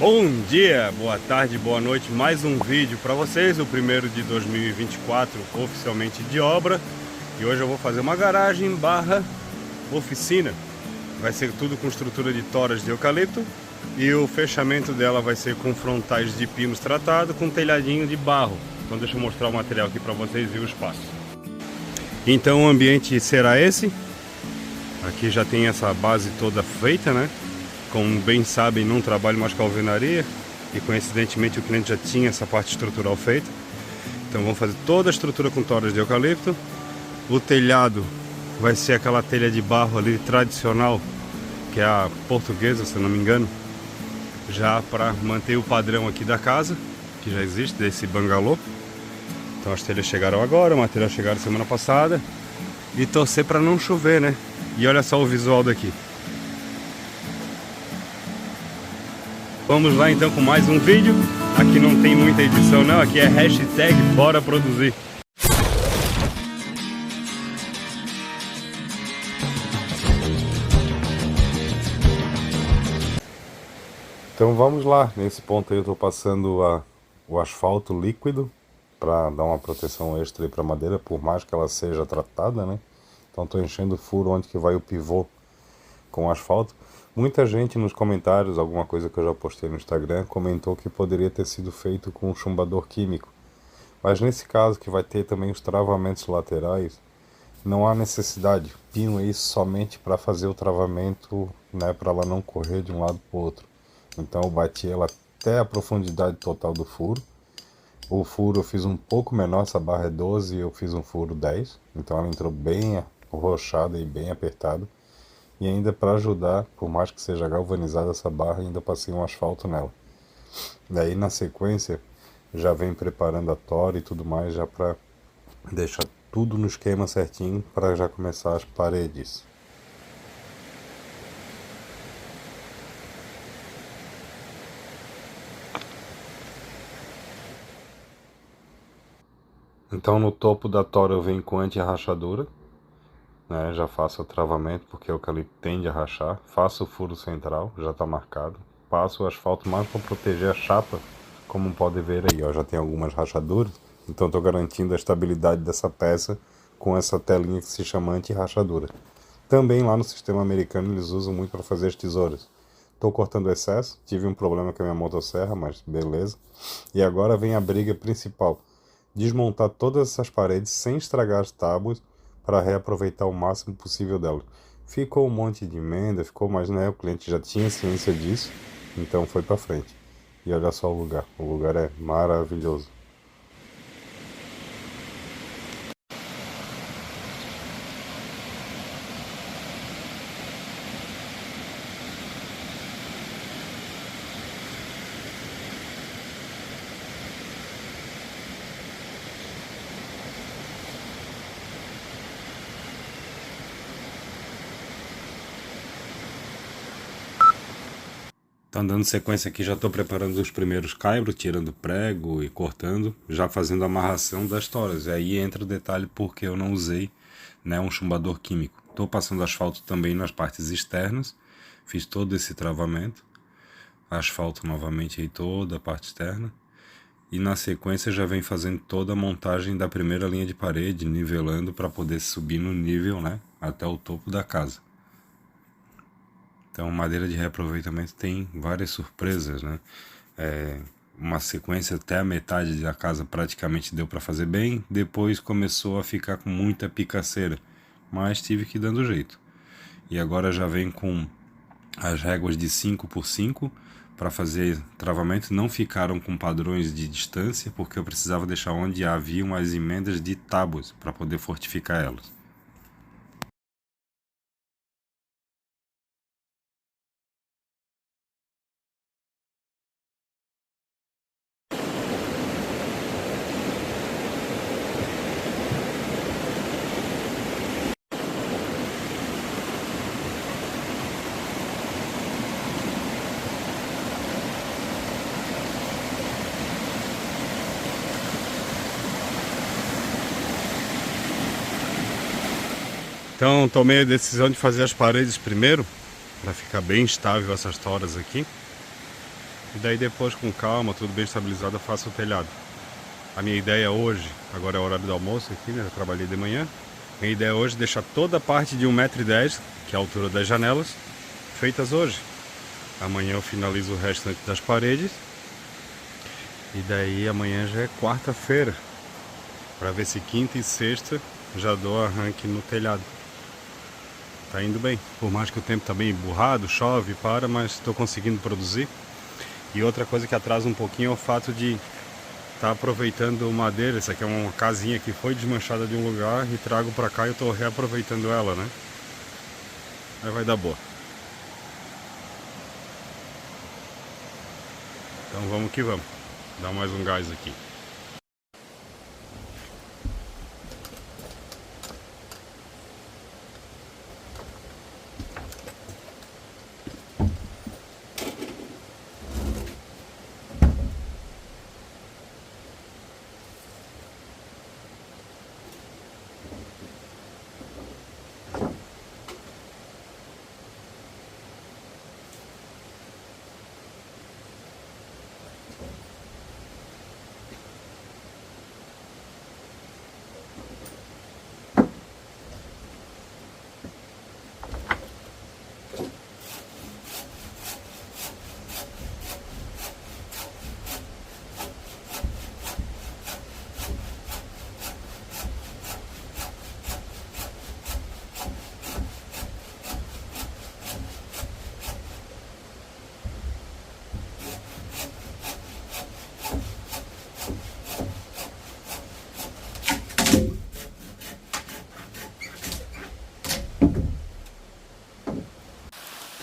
Bom dia, boa tarde, boa noite, mais um vídeo para vocês, o primeiro de 2024, oficialmente de obra. E hoje eu vou fazer uma garagem barra oficina. Vai ser tudo com estrutura de toras de eucalipto e o fechamento dela vai ser com frontais de pinos tratado com telhadinho de barro. Então deixa eu mostrar o material aqui para vocês e o espaço. Então o ambiente será esse. Aqui já tem essa base toda feita, né? Como bem sabem, não trabalho mais com alvenaria e coincidentemente o cliente já tinha essa parte estrutural feita. Então vamos fazer toda a estrutura com toras de eucalipto. O telhado vai ser aquela telha de barro ali tradicional, que é a portuguesa, se eu não me engano, já para manter o padrão aqui da casa, que já existe, desse bangalô. Então as telhas chegaram agora, o material chegaram semana passada. E torcer para não chover, né? E olha só o visual daqui. Vamos lá então com mais um vídeo. Aqui não tem muita edição não, aqui é hashtag bora produzir. Então vamos lá, nesse ponto aí eu estou passando o asfalto líquido para dar uma proteção extra para a madeira, por mais que ela seja tratada, né? Então estou enchendo o furo onde que vai o pivô com asfalto. Muita gente nos comentários, alguma coisa que eu já postei no Instagram, comentou que poderia ter sido feito com um chumbador químico. Mas nesse caso, que vai ter também os travamentos laterais, não há necessidade. O pino é isso somente para fazer o travamento, né, para ela não correr de um lado para o outro. Então eu bati ela até a profundidade total do furo. O furo eu fiz um pouco menor, essa barra é 12 e eu fiz um furo 10. Então ela entrou bem arrochada e bem apertada. E ainda para ajudar, por mais que seja galvanizada essa barra, ainda passei um asfalto nela. Daí na sequência já vem preparando a tora e tudo mais, já para deixar tudo no esquema certinho para já começar as paredes. Então no topo da tora eu venho com anti-rachadura, né? Já faço o travamento porque o eucalipto tende a rachar. Faço o furo central, já está marcado. Passo o asfalto mais para proteger a chapa, como pode ver aí, ó, já tem algumas rachaduras. Então estou garantindo a estabilidade dessa peça com essa telinha que se chama anti-rachadura. Também lá no sistema americano eles usam muito para fazer as tesouras. Estou cortando o excesso, tive um problema com a minha motosserra, mas beleza. E agora vem a briga principal. Desmontar todas essas paredes sem estragar as tábuas para reaproveitar o máximo possível delas. Ficou um monte de emenda, ficou, mas né, o cliente já tinha ciência disso, então foi para frente. E olha só o lugar é maravilhoso. Então, dando sequência aqui, já estou preparando os primeiros caibros, tirando prego e cortando, já fazendo a amarração das toras. E aí entra o detalhe porque eu não usei, né, um chumbador químico. Estou passando asfalto também nas partes externas, fiz todo esse travamento, asfalto novamente aí toda a parte externa. E na sequência já vem fazendo toda a montagem da primeira linha de parede, nivelando para poder subir no nível, né, até o topo da casa. Então, madeira de reaproveitamento tem várias surpresas, né? Uma sequência até a metade da casa praticamente deu para fazer bem, depois começou a ficar com muita picaceira, mas tive que ir dando jeito. E agora já vem com as réguas de 5 por 5 para fazer travamento, não ficaram com padrões de distância, porque eu precisava deixar onde haviam as emendas de tábuas para poder fortificar elas. Então tomei a decisão de fazer as paredes primeiro, para ficar bem estável essas toras aqui. E daí depois, com calma, tudo bem estabilizado, eu faço o telhado. A minha ideia hoje, agora é o horário do almoço aqui, né? Eu trabalhei de manhã. Minha ideia hoje é deixar toda a parte de 1,10 m, que é a altura das janelas, feitas hoje. Amanhã eu finalizo o restante das paredes. E daí amanhã já é quarta-feira, para ver se quinta e sexta já dou arranque no telhado. Tá indo bem, por mais que o tempo tá bem emburrado, chove, para, mas estou conseguindo produzir. E outra coisa que atrasa um pouquinho é o fato de estar aproveitando madeira. Essa aqui é uma casinha que foi desmanchada de um lugar e trago para cá e eu tô reaproveitando ela, né? Aí vai dar boa. Então vamos que vamos. Dar mais um gás aqui.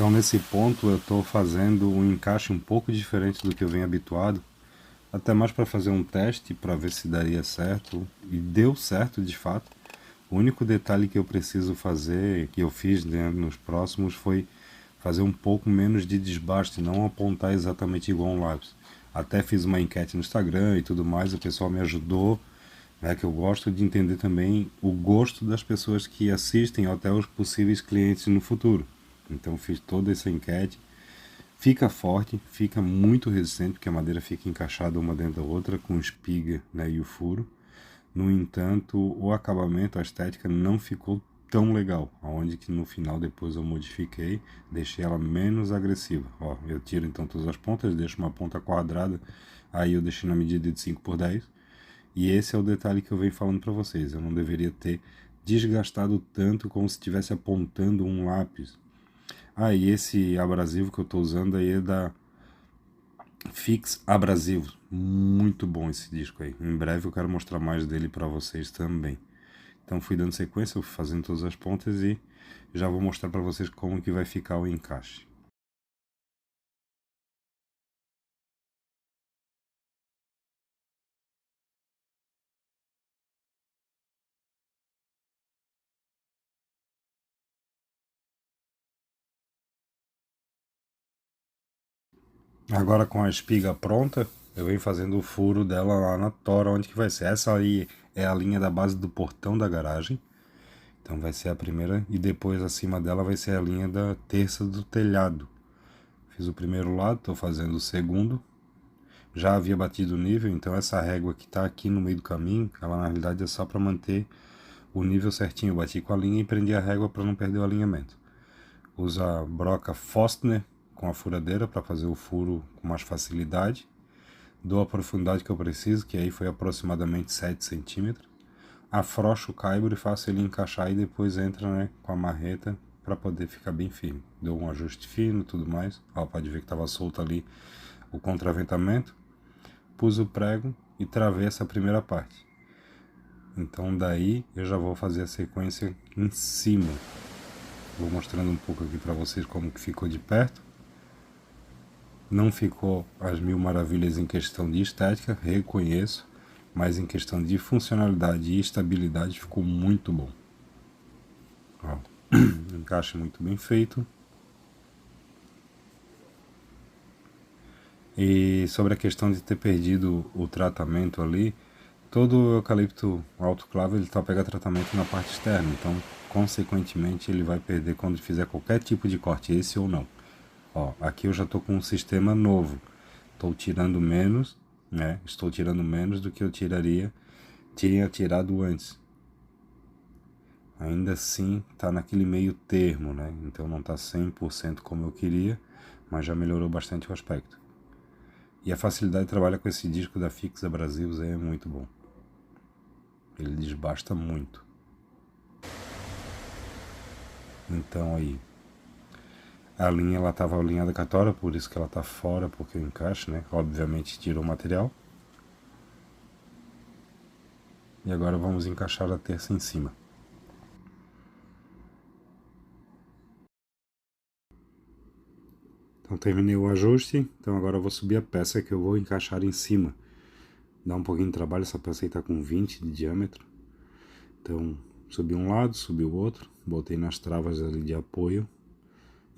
Então nesse ponto eu estou fazendo um encaixe um pouco diferente do que eu venho habituado, até mais para fazer um teste para ver se daria certo, e deu certo de fato. O único detalhe que eu preciso fazer, que eu fiz, né, nos próximos, foi fazer um pouco menos de desbaste, não apontar exatamente igual um lápis. Até fiz uma enquete no Instagram e tudo mais, o pessoal me ajudou, né, que eu gosto de entender também o gosto das pessoas que assistem, ou até os possíveis clientes no futuro. Então fiz toda essa enquete. Fica forte, fica muito resistente, porque a madeira fica encaixada uma dentro da outra, com espiga, né, e o furo. No entanto, o acabamento, a estética não ficou tão legal, onde que no final depois eu modifiquei, deixei ela menos agressiva. Ó, eu tiro então todas as pontas, deixo uma ponta quadrada, aí eu deixei na medida de 5x10. E esse é o detalhe que eu venho falando para vocês, eu não deveria ter desgastado tanto como se estivesse apontando um lápis. Ah, e esse abrasivo que eu estou usando aí é da Fix Abrasivo. Muito bom esse disco aí. Em breve eu quero mostrar mais dele para vocês também. Então fui dando sequência, eu fui fazendo todas as pontas e já vou mostrar para vocês como que vai ficar o encaixe. Agora com a espiga pronta, eu venho fazendo o furo dela lá na tora, onde que vai ser. Essa aí é a linha da base do portão da garagem. Então vai ser a primeira e depois acima dela vai ser a linha da terça do telhado. Fiz o primeiro lado, estou fazendo o segundo. Já havia batido o nível, então essa régua que está aqui no meio do caminho, ela na realidade é só para manter o nível certinho. Eu bati com a linha e prendi a régua para não perder o alinhamento. Usa a broca Forstner com a furadeira para fazer o furo com mais facilidade. Dou a profundidade que eu preciso, que aí foi aproximadamente 7 centímetros. Afrouxo o caibro e faço ele encaixar e depois entra, né, com a marreta para poder ficar bem firme. Dou um ajuste fino e tudo mais. Ó, pode ver que estava solto ali o contraventamento. Pus o prego e travei essa primeira parte. Então daí eu já vou fazer a sequência em cima. Vou mostrando um pouco aqui para vocês como que ficou de perto. Não ficou as mil maravilhas em questão de estética, reconheço, mas em questão de funcionalidade e estabilidade ficou muito bom. Ó, encaixe muito bem feito. E sobre a questão de ter perdido o tratamento ali, todo o eucalipto autoclave ele só pega tratamento na parte externa, então consequentemente ele vai perder quando fizer qualquer tipo de corte, esse ou não. Ó, aqui eu já estou com um sistema novo, estou tirando menos, né? Estou tirando menos do que eu tinha tirado antes. Ainda assim está naquele meio termo, né? Então não está 100% como eu queria, mas já melhorou bastante o aspecto. E a facilidade de trabalhar com esse disco da Fixa Brasil é muito bom. Ele desbasta muito. Então aí, a linha ela estava alinhada com a tora, por isso que ela está fora, porque o encaixe, né? Obviamente tirou o material. E agora vamos encaixar a terça em cima. Então terminei o ajuste, então agora eu vou subir a peça que eu vou encaixar em cima. Dá um pouquinho de trabalho, essa peça aí está com 20 de diâmetro. Então subi um lado, subi o outro, botei nas travas ali de apoio,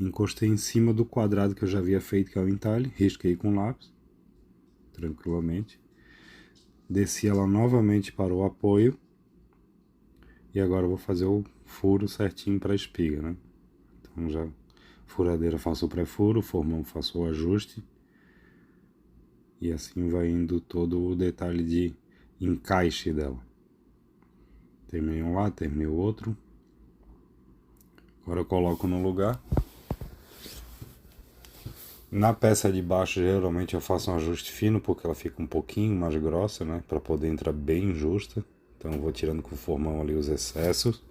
encostei em cima do quadrado que eu já havia feito, que é o entalhe, risquei com lápis, tranquilamente. Desci ela novamente para o apoio. E agora eu vou fazer o furo certinho para a espiga, né? Então já furadeira faço o pré-furo, formão faço o ajuste. E assim vai indo todo o detalhe de encaixe dela. Terminei um lado, terminei o outro. Agora eu coloco no lugar. Na peça de baixo geralmente eu faço um ajuste fino porque ela fica um pouquinho mais grossa, né? Para poder entrar bem justa. Então eu vou tirando com o formão ali os excessos.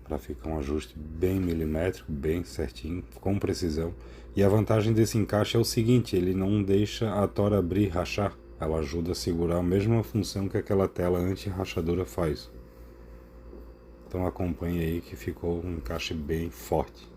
Para ficar um ajuste bem milimétrico, bem certinho, com precisão. E a vantagem desse encaixe é o seguinte, ele não deixa a tora abrir e rachar. Ela ajuda a segurar a mesma função que aquela tela anti-rachadura faz. Então acompanhe aí que ficou um encaixe bem forte.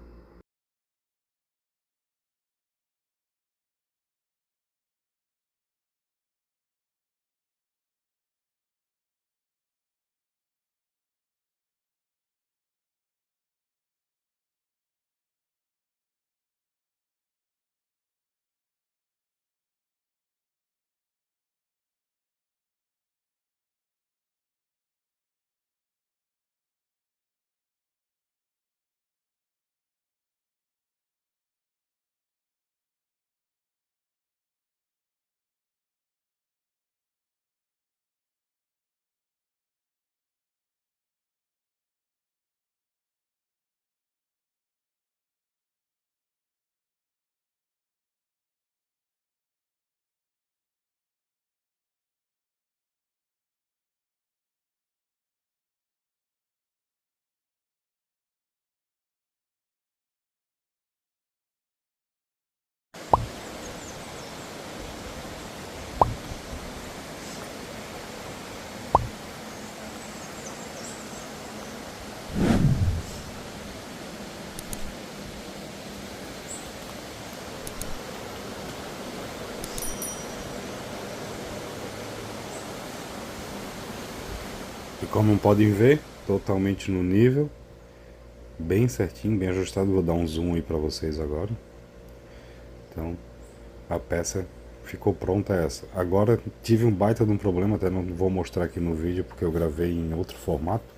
E como podem ver, totalmente no nível, bem certinho, bem ajustado. Vou dar um zoom aí para vocês agora. Então a peça ficou pronta essa. Agora tive um baita de um problema, até não vou mostrar aqui no vídeo porque eu gravei em outro formato.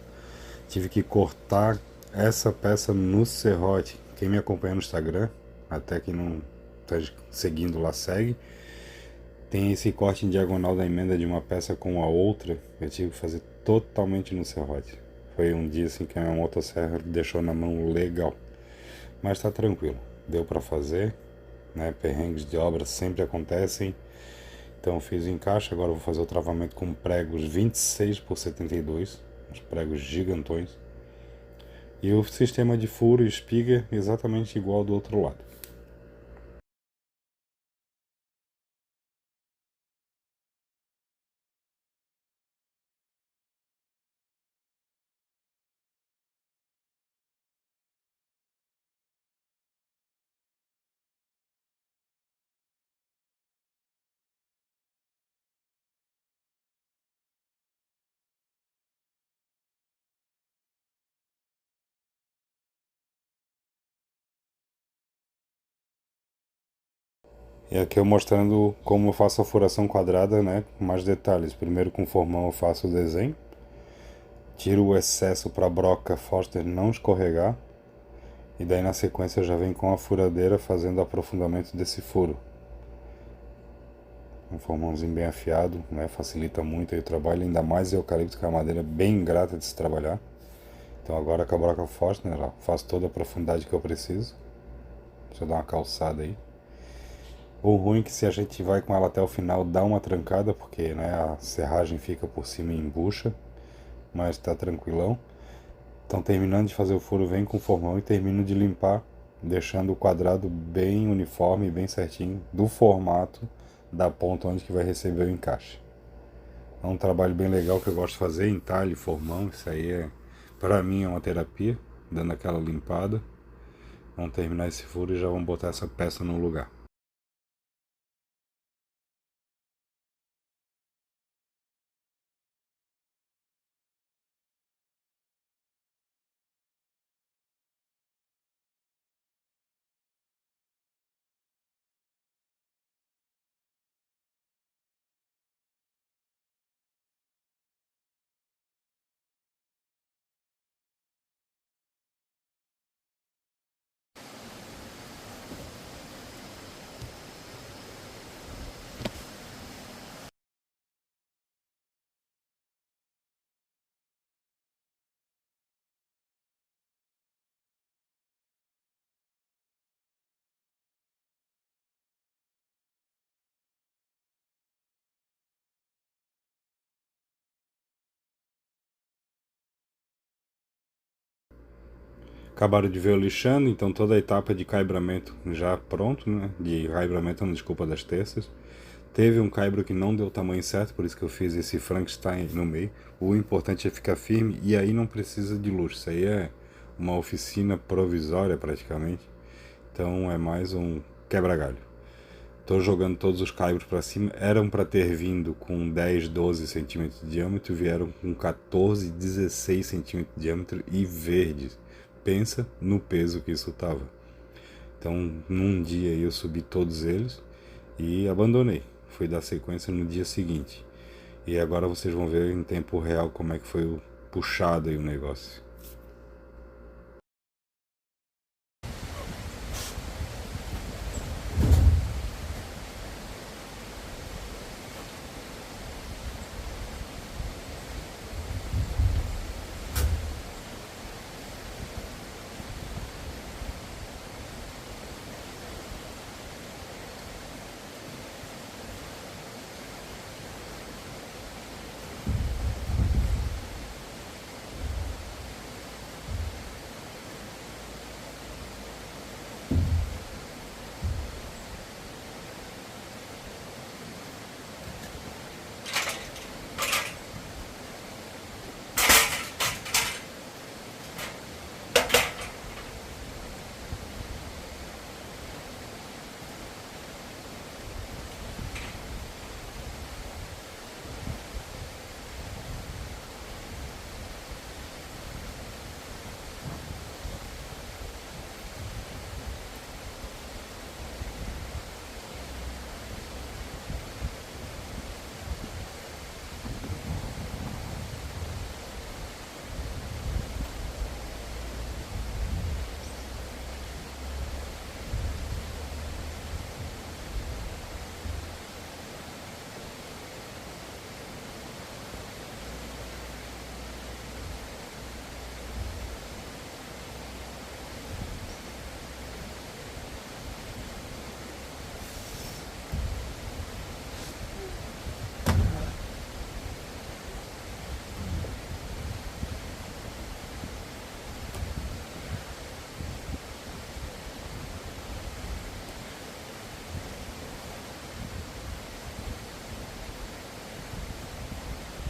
Tive que cortar essa peça no serrote. Quem me acompanha no Instagram, até quem não está seguindo lá segue, tem esse corte em diagonal da emenda de uma peça com a outra. Eu tive que fazer totalmente no serrote. Foi um dia assim que a motosserra deixou na mão legal. Mas tá tranquilo, deu para fazer, né? Perrengues de obra sempre acontecem. Então fiz o encaixe, agora eu vou fazer o travamento com pregos 26 por 72, uns pregos gigantões. E o sistema de furo e espiga exatamente igual do outro lado. E aqui eu mostrando como eu faço a furação quadrada, né, com mais detalhes. Primeiro com formão eu faço o desenho, tiro o excesso para a broca Foster não escorregar, E daí na sequência já vem com a furadeira fazendo o aprofundamento desse furo. Um formãozinho bem afiado, né? Facilita muito aí o trabalho, ainda mais eucalipto, que é uma madeira bem ingrata de se trabalhar. Então agora com a broca forte, né? Já faço toda a profundidade que eu preciso. Deixa eu dar uma calçada aí. O ruim é que se a gente vai com ela até o final dá uma trancada, porque né, a serragem fica por cima e embucha, mas tá tranquilão. Então terminando de fazer o furo, vem com o formão e termino de limpar, deixando o quadrado bem uniforme, bem certinho, do formato da ponta onde que vai receber o encaixe. É um trabalho bem legal que eu gosto de fazer, entalhe, formão, isso aí pra mim é uma terapia, dando aquela limpada. Vamos terminar esse furo e já vamos botar essa peça no lugar. Acabaram de ver eu lixando, então toda a etapa de caibramento já pronto, né? De caibramento, não, desculpa, das terças. Teve um caibro que não deu o tamanho certo, por isso que eu fiz esse Frankenstein no meio. O importante é ficar firme e aí não precisa de luxo. Isso aí é uma oficina provisória praticamente. Então é mais um quebra-galho. Tô jogando todos os caibros para cima. Eram para ter vindo com 10, 12 centímetros de diâmetro, vieram com 14, 16 centímetros de diâmetro e verdes. Pensa no peso que isso tava. Então, num dia eu subi todos eles e abandonei. Fui dar sequência no dia seguinte. E agora vocês vão ver em tempo real como é que foi o puxado aí o negócio.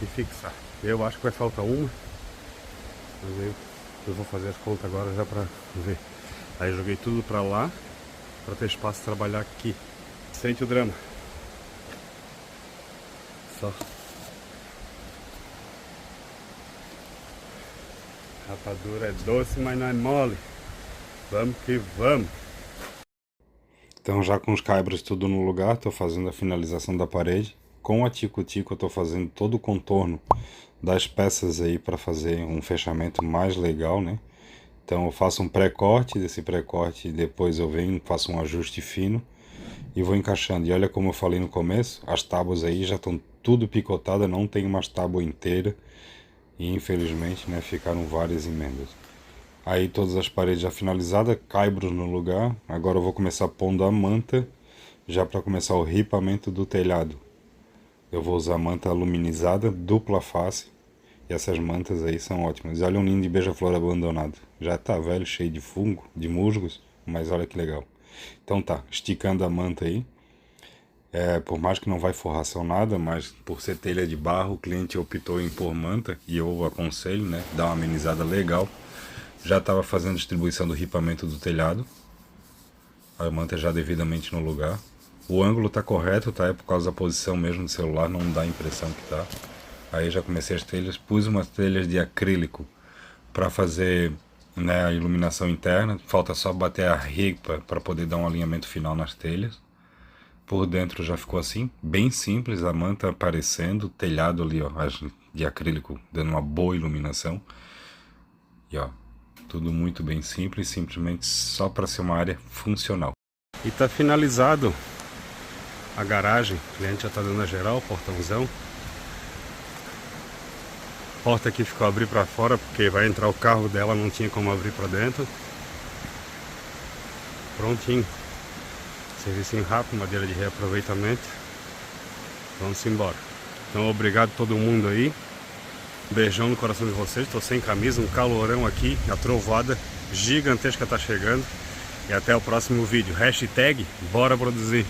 E fixar. Eu acho que vai faltar uma, mas eu vou fazer as contas agora já pra ver. Aí joguei tudo pra lá, pra ter espaço de trabalhar aqui. Sente o drama. Só. Rapadura é doce, mas não é mole. Vamos que vamos. Então já com os caibros tudo no lugar, tô fazendo a finalização da parede. Com a tico-tico eu tô fazendo todo o contorno das peças aí para fazer um fechamento mais legal, né? Então eu faço um pré-corte, desse pré-corte depois eu venho, faço um ajuste fino e vou encaixando. E olha como eu falei no começo, as tábuas aí já estão tudo picotadas, não tem umas tábuas inteiras. E infelizmente, né, ficaram várias emendas. Aí todas as paredes já finalizadas, caibros no lugar. Agora eu vou começar pondo a manta, já para começar o ripamento do telhado. Eu vou usar manta aluminizada, dupla face. E essas mantas aí são ótimas. E olha um ninho de beija-flor abandonado. Já tá velho, cheio de fungo, de musgos, mas olha que legal. Então tá, esticando a manta aí. Por mais que não vai forração nada, mas por ser telha de barro, o cliente optou em pôr manta. E eu aconselho, né, dar uma amenizada legal. Já estava fazendo distribuição do ripamento do telhado. A manta já devidamente no lugar. O ângulo tá correto, tá? É por causa da posição mesmo do celular, não dá a impressão que tá. Aí já comecei as telhas, pus umas telhas de acrílico para fazer, né, a iluminação interna. Falta só bater a ripa para poder dar um alinhamento final nas telhas. Por dentro já ficou assim, bem simples, a manta aparecendo, telhado ali, ó, de acrílico, dando uma boa iluminação. E ó, tudo muito bem simples, simplesmente só para ser uma área funcional. E tá finalizado a garagem, o cliente já tá dando a geral, portãozão. Porta aqui ficou abrir para fora porque vai entrar o carro dela, não tinha como abrir para dentro. Prontinho. Serviço rápido, madeira de reaproveitamento. Vamos embora. Então obrigado a todo mundo aí. Beijão no coração de vocês. Estou sem camisa, um calorão aqui. A trovoada gigantesca tá chegando. E até o próximo vídeo. Hashtag bora produzir.